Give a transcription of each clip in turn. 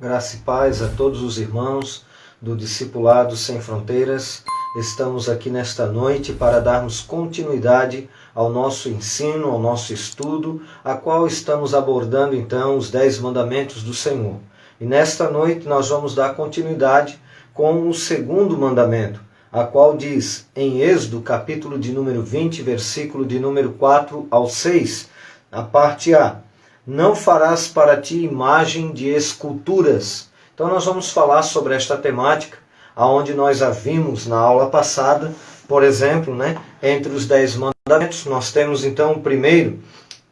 Graça e paz a todos os irmãos do Discipulado Sem Fronteiras. Estamos aqui nesta noite para darmos continuidade ao nosso ensino, ao nosso estudo, a qual estamos abordando então os 10 mandamentos do Senhor. E nesta noite nós vamos dar continuidade com o segundo mandamento, a qual diz em Êxodo, capítulo de número 20, versículo de número 4 ao 6, a parte A: não farás para ti imagem de esculturas. Então nós vamos falar sobre esta temática, aonde nós a vimos na aula passada. Por exemplo, entre os 10 mandamentos, nós temos então o primeiro,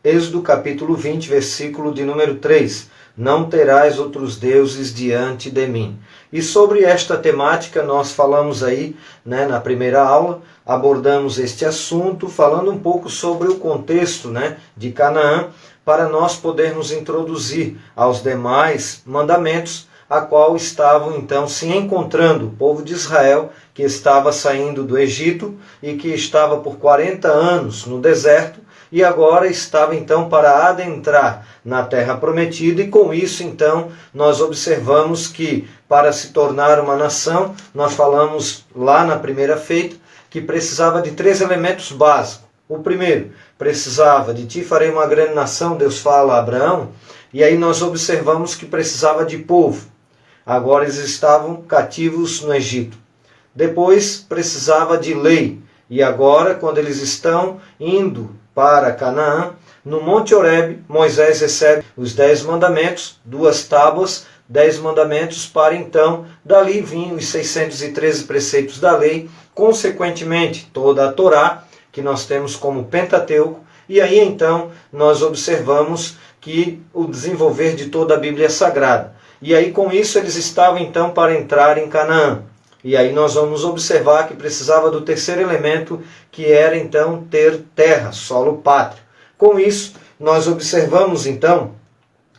Êxodo capítulo 20, versículo de número 3. Não terás outros deuses diante de mim. E sobre esta temática nós falamos aí, na primeira aula, abordamos este assunto, falando um pouco sobre o contexto de Canaã, para nós podermos introduzir aos demais mandamentos, a qual estavam então se encontrando o povo de Israel, que estava saindo do Egito e que estava por 40 anos no deserto, e agora estava então para adentrar na terra prometida, e com isso então nós observamos que para se tornar uma nação, nós falamos lá na primeira feita, que precisava de 3 elementos básicos. O primeiro, precisava de ti farei uma grande nação, Deus fala a Abraão, e aí nós observamos que precisava de povo. Agora eles estavam cativos no Egito. Depois precisava de lei, e agora quando eles estão indo para Canaã, no Monte Horebe, Moisés recebe os 10 mandamentos, 2 tábuas, 10 mandamentos, para então, dali vinham os 613 preceitos da lei, consequentemente toda a Torá, que nós temos como Pentateuco, e aí então nós observamos que o desenvolver de toda a Bíblia Sagrada. E aí com isso eles estavam então para entrar em Canaã. E aí nós vamos observar que precisava do terceiro elemento, que era então ter terra, solo pátrio. Com isso nós observamos então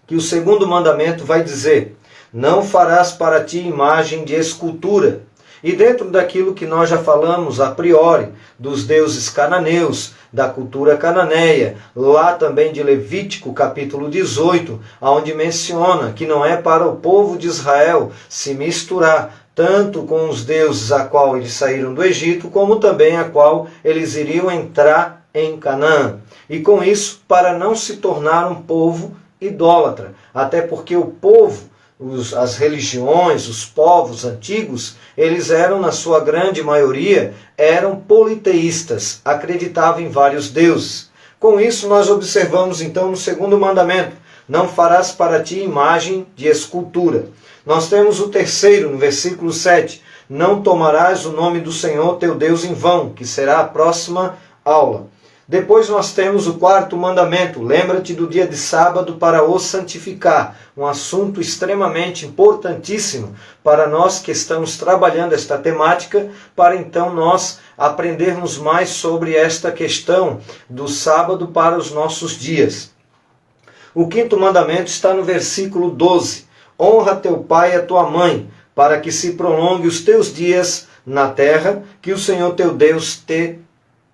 que o segundo mandamento vai dizer: não farás para ti imagem de escultura. E dentro daquilo que nós já falamos a priori, dos deuses cananeus, da cultura cananeia, lá também de Levítico capítulo 18, onde menciona que não é para o povo de Israel se misturar tanto com os deuses a qual eles saíram do Egito, como também a qual eles iriam entrar em Canaã. E com isso, para não se tornar um povo idólatra, até porque o povo, as religiões, os povos antigos, eles eram, na sua grande maioria, eram politeístas, acreditavam em vários deuses. Com isso, nós observamos então no segundo mandamento: não farás para ti imagem de escultura. Nós temos o terceiro, no versículo 7, não tomarás o nome do Senhor teu Deus em vão, que será a próxima aula. Depois nós temos o quarto mandamento: lembra-te do dia de sábado para o santificar. Um assunto extremamente importantíssimo para nós que estamos trabalhando esta temática, para então nós aprendermos mais sobre esta questão do sábado para os nossos dias. O quinto mandamento está no versículo 12. Honra teu pai e a tua mãe, para que se prolongue os teus dias na terra que o Senhor teu Deus te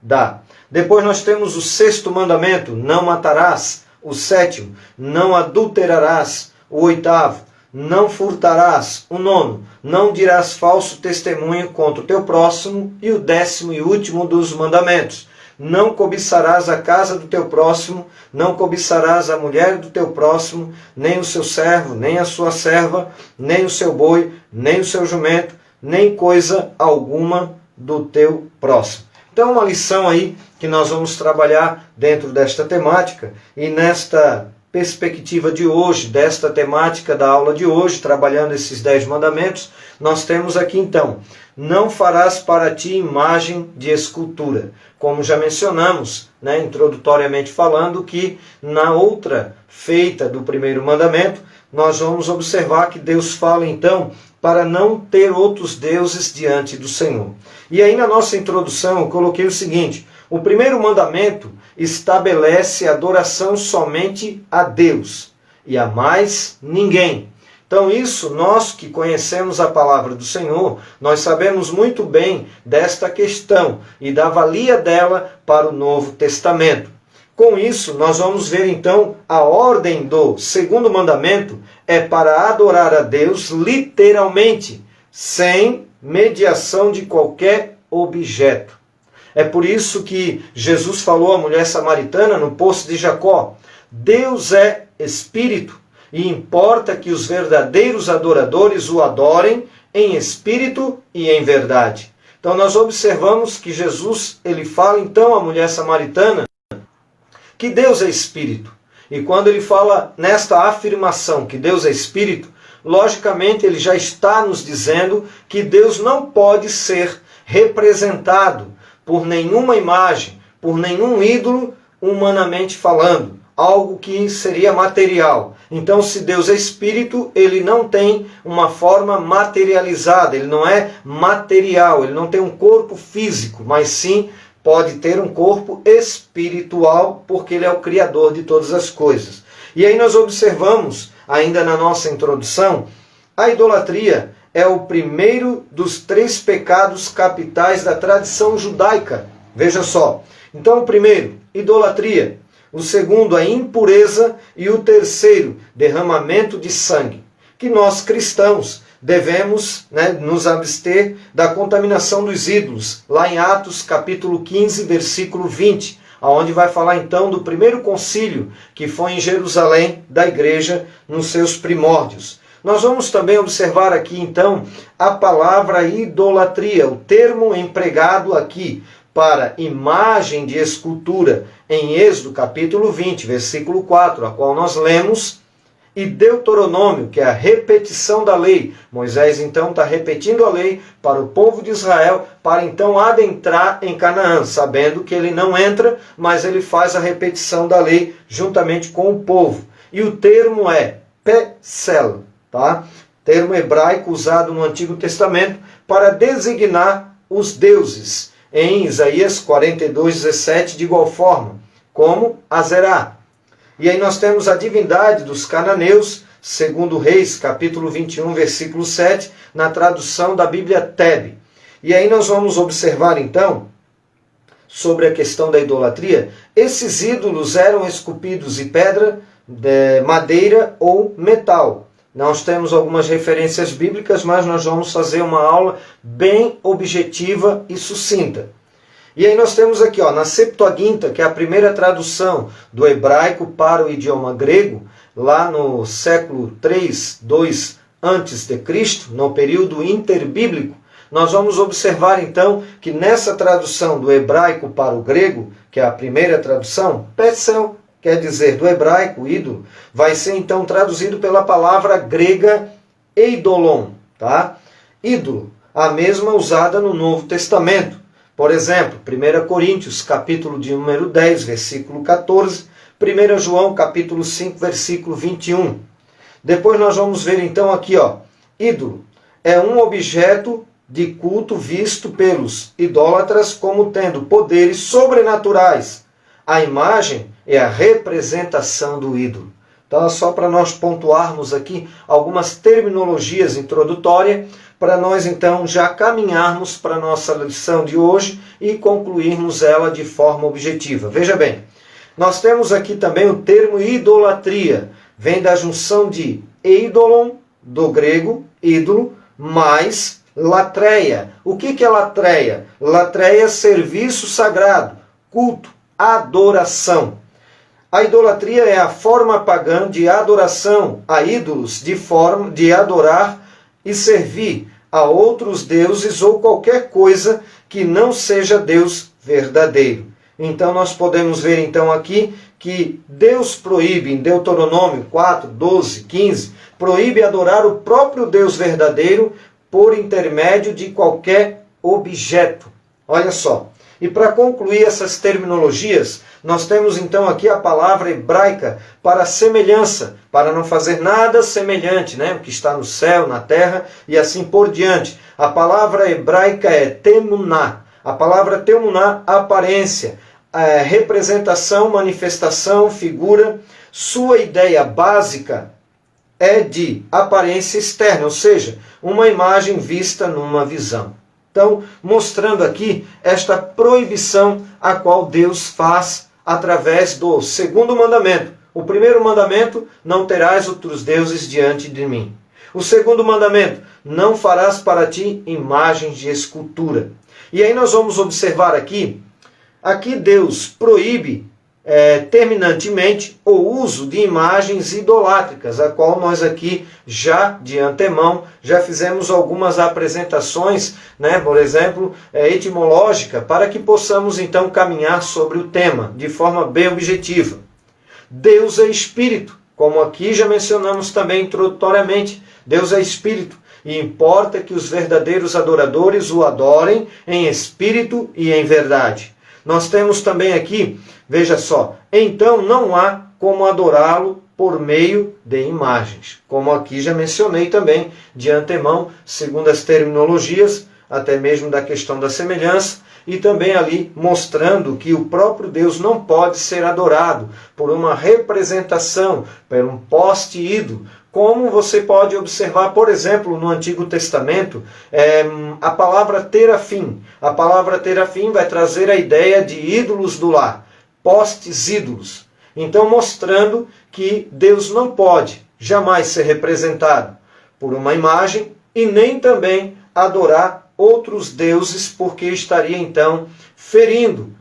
dá. Depois nós temos o sexto mandamento: não matarás. O sétimo: não adulterarás. O oitavo: não furtarás. O nono: não dirás falso testemunho contra o teu próximo. E o 10º e último dos mandamentos: não cobiçarás a casa do teu próximo, não cobiçarás a mulher do teu próximo, nem o seu servo, nem a sua serva, nem o seu boi, nem o seu jumento, nem coisa alguma do teu próximo. Então, uma lição aí que nós vamos trabalhar dentro desta temática, e nesta perspectiva de hoje, desta temática da aula de hoje, trabalhando esses 10 mandamentos, nós temos aqui então: não farás para ti imagem de escultura. Como já mencionamos, introdutoriamente falando, que na outra feita do primeiro mandamento, nós vamos observar que Deus fala então para não ter outros deuses diante do Senhor. E aí na nossa introdução eu coloquei o seguinte: o primeiro mandamento estabelece a adoração somente a Deus e a mais ninguém. Então isso, nós que conhecemos a palavra do Senhor, nós sabemos muito bem desta questão e da valia dela para o Novo Testamento. Com isso, nós vamos ver então a ordem do segundo mandamento é para adorar a Deus literalmente, sem mediação de qualquer objeto. É por isso que Jesus falou à mulher samaritana no poço de Jacó: Deus é espírito e importa que os verdadeiros adoradores o adorem em espírito e em verdade. Então nós observamos que Jesus, ele fala então à mulher samaritana que Deus é espírito. E quando ele fala nesta afirmação que Deus é espírito, logicamente ele já está nos dizendo que Deus não pode ser representado por nenhuma imagem, por nenhum ídolo, humanamente falando, algo que seria material. Então, se Deus é espírito, ele não tem uma forma materializada, ele não é material, ele não tem um corpo físico, mas sim pode ter um corpo espiritual, porque ele é o criador de todas as coisas. E aí nós observamos, ainda na nossa introdução, a idolatria é o primeiro dos 3 pecados capitais da tradição judaica. Veja só. Então, o primeiro, idolatria. O segundo, a impureza. E o terceiro, derramamento de sangue. Que nós, cristãos, devemos nos abster da contaminação dos ídolos. Lá em Atos, capítulo 15, versículo 20, onde vai falar então do primeiro concílio que foi em Jerusalém da igreja nos seus primórdios. Nós vamos também observar aqui então a palavra idolatria, o termo empregado aqui para imagem de escultura em Êxodo capítulo 20, versículo 4, a qual nós lemos, e Deuteronômio, que é a repetição da lei. Moisés então está repetindo a lei para o povo de Israel, para então adentrar em Canaã, sabendo que ele não entra, mas ele faz a repetição da lei juntamente com o povo. E o termo é Pesel, tá? Termo hebraico usado no Antigo Testamento para designar os deuses. Em Isaías 42:17, de igual forma, como Azerá. E aí nós temos a divindade dos cananeus, segundo Reis, capítulo 21, versículo 7, na tradução da Bíblia Teb. E aí nós vamos observar então, sobre a questão da idolatria, esses ídolos eram esculpidos em pedra, madeira ou metal. Nós temos algumas referências bíblicas, mas nós vamos fazer uma aula bem objetiva e sucinta. E aí nós temos aqui, na Septuaginta, que é a primeira tradução do hebraico para o idioma grego, lá no século 3, 2 a.C., no período interbíblico, nós vamos observar então que nessa tradução do hebraico para o grego, que é a primeira tradução, Pesel, quer dizer do hebraico, ídolo, vai ser então traduzido pela palavra grega eidolon, tá? Ídolo, a mesma usada no Novo Testamento. Por exemplo, 1 Coríntios, capítulo de número 10, versículo 14, 1 João, capítulo 5, versículo 21. Depois nós vamos ver então aqui, ídolo é um objeto de culto visto pelos idólatras como tendo poderes sobrenaturais. A imagem é a representação do ídolo. Então, só para nós pontuarmos aqui algumas terminologias introdutórias, para nós então já caminharmos para a nossa lição de hoje e concluirmos ela de forma objetiva. Veja bem, nós temos aqui também o termo idolatria, vem da junção de eidolon, do grego, ídolo, mais latreia. O que é latreia? Latreia é serviço sagrado, culto, adoração. A idolatria é a forma pagã de adoração a ídolos, de forma de adorar e servir a outros deuses ou qualquer coisa que não seja Deus verdadeiro. Então nós podemos ver então aqui que Deus proíbe em Deuteronômio 4, 12, 15, proíbe adorar o próprio Deus verdadeiro por intermédio de qualquer objeto. Olha só. E para concluir essas terminologias, nós temos então aqui a palavra hebraica para semelhança, para não fazer nada semelhante, o que está no céu, na terra e assim por diante. A palavra hebraica é temuná. A palavra temuná, aparência, representação, manifestação, figura. Sua ideia básica é de aparência externa, ou seja, uma imagem vista numa visão. Então, mostrando aqui esta proibição a qual Deus faz através do segundo mandamento. O primeiro mandamento, não terás outros deuses diante de mim. O segundo mandamento, não farás para ti imagens de escultura. E aí nós vamos observar aqui Deus proíbe terminantemente o uso de imagens idolátricas, a qual nós aqui já de antemão já fizemos algumas apresentações, por exemplo, etimológica, para que possamos então caminhar sobre o tema de forma bem objetiva. Deus é Espírito, como aqui já mencionamos também introdutoriamente. Deus é Espírito e importa que os verdadeiros adoradores o adorem em espírito e em verdade. Nós temos também aqui, veja só, então não há como adorá-lo por meio de imagens. Como aqui já mencionei também de antemão, segundo as terminologias, até mesmo da questão da semelhança, e também ali mostrando que o próprio Deus não pode ser adorado por uma representação, por um poste ídolo, como você pode observar, por exemplo, no Antigo Testamento, a palavra terafim. A palavra terafim vai trazer a ideia de ídolos do lar, postes ídolos. Então, mostrando que Deus não pode jamais ser representado por uma imagem e nem também adorar outros deuses, porque estaria então ferindo,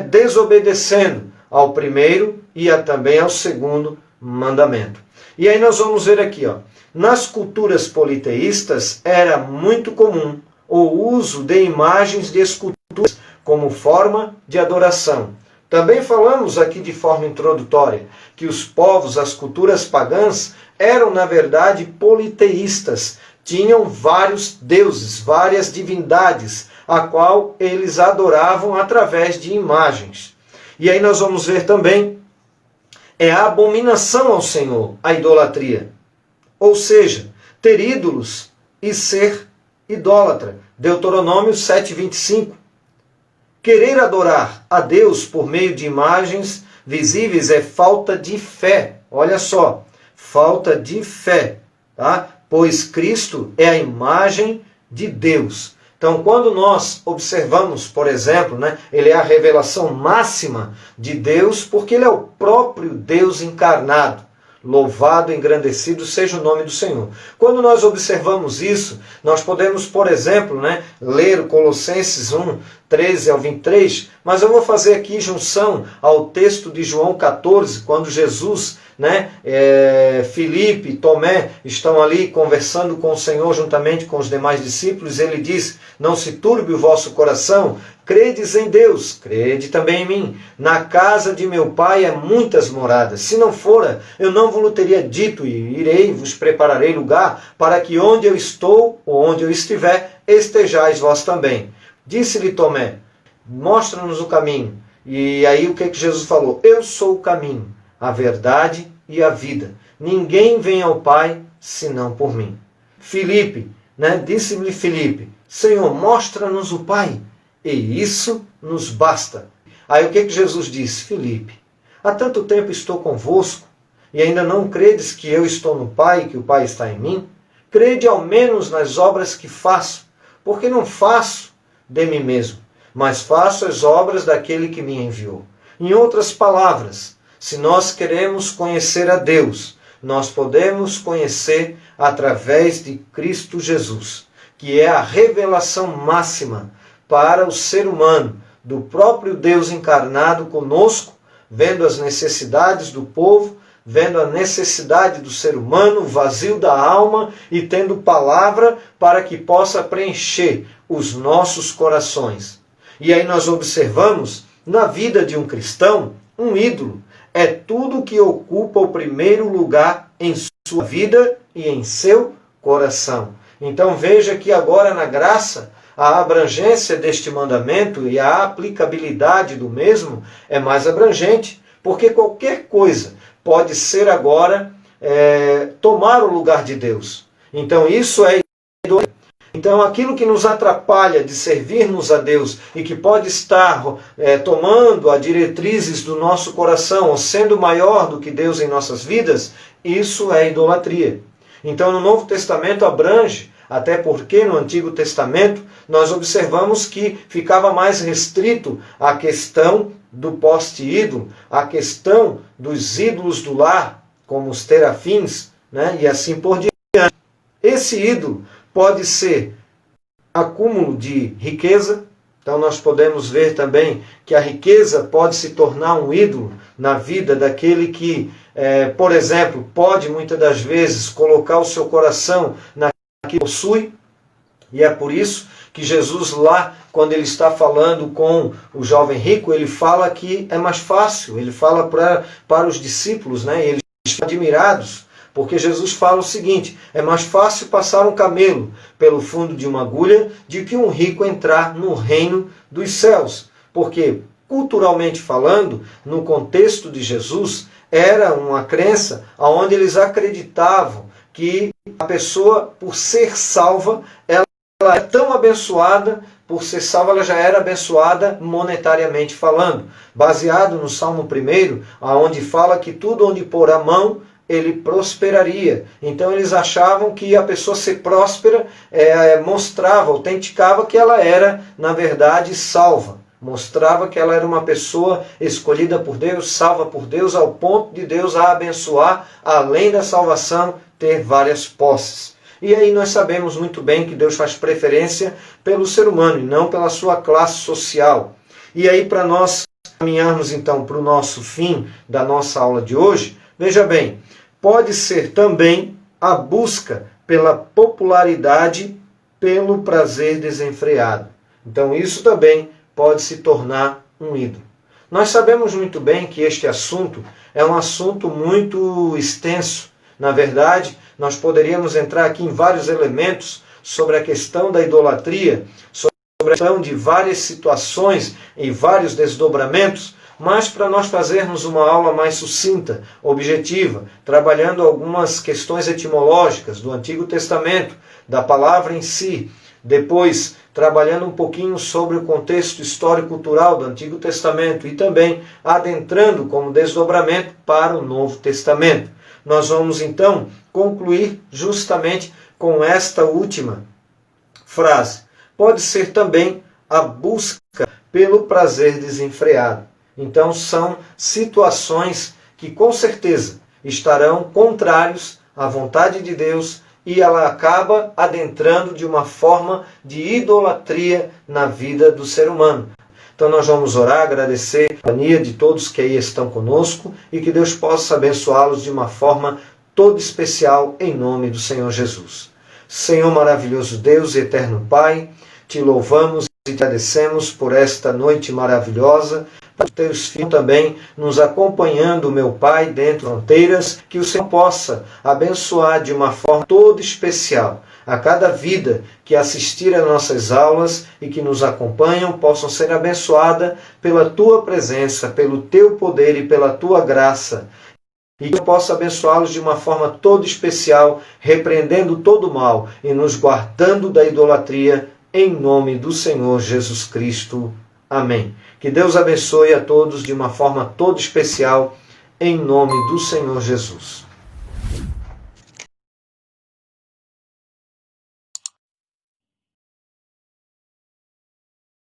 desobedecendo ao primeiro e também ao segundo mandamento. E aí nós vamos ver aqui, nas culturas politeístas era muito comum o uso de imagens de esculturas como forma de adoração. Também falamos aqui de forma introdutória que os povos, as culturas pagãs, eram na verdade politeístas. Tinham vários deuses, várias divindades, a qual eles adoravam através de imagens. E aí nós vamos ver também a abominação ao Senhor, a idolatria. Ou seja, ter ídolos e ser idólatra. Deuteronômio 7:25. Querer adorar a Deus por meio de imagens visíveis é falta de fé. Olha só, falta de fé, tá? Pois Cristo é a imagem de Deus. Então, quando nós observamos, por exemplo, ele é a revelação máxima de Deus, porque ele é o próprio Deus encarnado. Louvado, engrandecido seja o nome do Senhor. Quando nós observamos isso, nós podemos, por exemplo, ler Colossenses 1, 13 ao 23, mas eu vou fazer aqui junção ao texto de João 14, quando Jesus, Filipe e Tomé estão ali conversando com o Senhor juntamente com os demais discípulos. Ele diz: não se turbe o vosso coração, credes em Deus, crede também em mim. Na casa de meu pai há muitas moradas. Se não fora, eu não vos teria dito, e irei, vos prepararei lugar, para que onde eu estou, ou onde eu estiver, estejais vós também. Disse-lhe Tomé: mostra-nos o caminho. E aí o que Jesus falou? Eu sou o caminho, a verdade e a vida. Ninguém vem ao Pai senão por mim. Filipe, disse-lhe Filipe: Senhor, mostra-nos o Pai, e isso nos basta. Aí o que Jesus disse? Filipe, há tanto tempo estou convosco, e ainda não credes que eu estou no Pai e que o Pai está em mim? Crede ao menos nas obras que faço, porque não faço de mim mesmo, mas faço as obras daquele que me enviou. Em outras palavras, se nós queremos conhecer a Deus, nós podemos conhecer através de Cristo Jesus, que é a revelação máxima para o ser humano, do próprio Deus encarnado conosco, vendo as necessidades do povo, vendo a necessidade do ser humano, o vazio da alma, e tendo palavra para que possa preencher os nossos corações. E aí nós observamos, na vida de um cristão, um ídolo é tudo que ocupa o primeiro lugar em sua vida e em seu coração. Então veja que agora na graça, a abrangência deste mandamento e a aplicabilidade do mesmo é mais abrangente, porque qualquer coisa pode ser agora tomar o lugar de Deus. Então isso é idolatria. Então aquilo que nos atrapalha de servirmos a Deus e que pode estar tomando as diretrizes do nosso coração ou sendo maior do que Deus em nossas vidas, isso é idolatria. Então no Novo Testamento abrange até porque no Antigo Testamento nós observamos que ficava mais restrito a questão do poste ídolo, a questão dos ídolos do lar, como os terafins, né? E assim por diante. Esse ídolo pode ser acúmulo de riqueza. Então nós podemos ver também que a riqueza pode se tornar um ídolo na vida daquele que, por exemplo, pode muitas das vezes colocar o seu coração naquilo que possui. E é por isso que Jesus lá, quando ele está falando com o jovem rico, ele fala que é mais fácil, ele fala para os discípulos, né? Eles estão admirados, porque Jesus fala o seguinte: é mais fácil passar um camelo pelo fundo de uma agulha do que um rico entrar no reino dos céus. Porque, culturalmente falando, no contexto de Jesus, era uma crença onde eles acreditavam que a pessoa, por ser salva, ela é tão abençoada, por ser salva, ela já era abençoada monetariamente falando. Baseado no Salmo 1, onde fala que tudo onde pôr a mão, ele prosperaria. Então eles achavam que a pessoa ser próspera mostrava, autenticava que ela era, na verdade, salva. Mostrava que ela era uma pessoa escolhida por Deus, salva por Deus, ao ponto de Deus a abençoar, além da salvação, ter várias posses. E aí nós sabemos muito bem que Deus faz preferência pelo ser humano e não pela sua classe social. E aí, para nós caminharmos então para o nosso fim da nossa aula de hoje, veja bem, pode ser também a busca pela popularidade, pelo prazer desenfreado. Então isso também pode se tornar um ídolo. Nós sabemos muito bem que este assunto é um assunto muito extenso. Na verdade, nós poderíamos entrar aqui em vários elementos sobre a questão da idolatria, sobre a questão de várias situações e vários desdobramentos, mas para nós fazermos uma aula mais sucinta, objetiva, trabalhando algumas questões etimológicas do Antigo Testamento, da palavra em si, depois trabalhando um pouquinho sobre o contexto histórico-cultural do Antigo Testamento e também adentrando como desdobramento para o Novo Testamento. Nós vamos então concluir justamente com esta última frase. Pode ser também a busca pelo prazer desenfreado. Então são situações que com certeza estarão contrários à vontade de Deus e ela acaba adentrando de uma forma de idolatria na vida do ser humano. Então nós vamos orar, agradecer a companhia de todos que aí estão conosco e que Deus possa abençoá-los de uma forma toda especial em nome do Senhor Jesus. Senhor maravilhoso Deus e eterno Pai, te louvamos e te agradecemos por esta noite maravilhosa, para teus filhos também nos acompanhando, meu Pai, dentro de fronteiras, que o Senhor possa abençoar de uma forma toda especial a cada vida que assistir às nossas aulas e que nos acompanham possam ser abençoadas pela tua presença, pelo teu poder e pela tua graça. E que eu possa abençoá-los de uma forma toda especial, repreendendo todo o mal e nos guardando da idolatria, em nome do Senhor Jesus Cristo. Amém. Que Deus abençoe a todos de uma forma toda especial, em nome do Senhor Jesus.